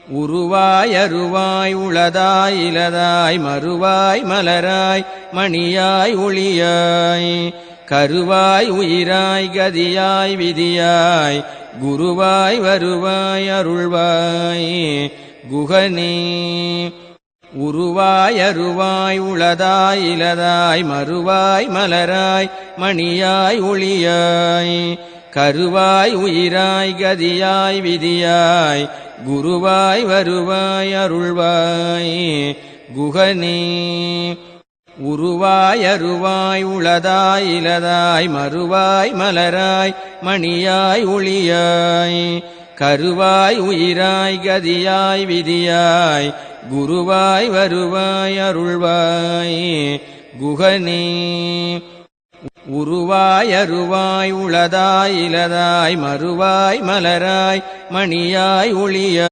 உருவாய் அருவாய் உளதாய் இலதாய் மறுவாய் மலராய் மணியாய் ஒளியாய் கருவாய் உயிராய் கதியாய் விதியாய் குருவாய் வருவாய் அருள்வாய் குகனே. உருவாய் அருவாய் உளதாய் இலதாய் மறுவாய் மலராய் மணியாய் ஒளியாய் கருவாய் உயிராய் கதியாய் விதியாய் குருவாய் வருவாய் அருள்வாய் குகனே. உருவாய் அருவாய் உளதாய் இலதாய் மறுவாய் மலராய் மணியாய் ஒளியாய் கருவாய் உயிராய் கதியாய் விதியாய் குருவாய் வருவாய் அருள்வாய் குகனே. உருவாய் அருவாய் உளதாய் இலதாய் மறுவாய் மலராய் மணியாய் ஒளியாய்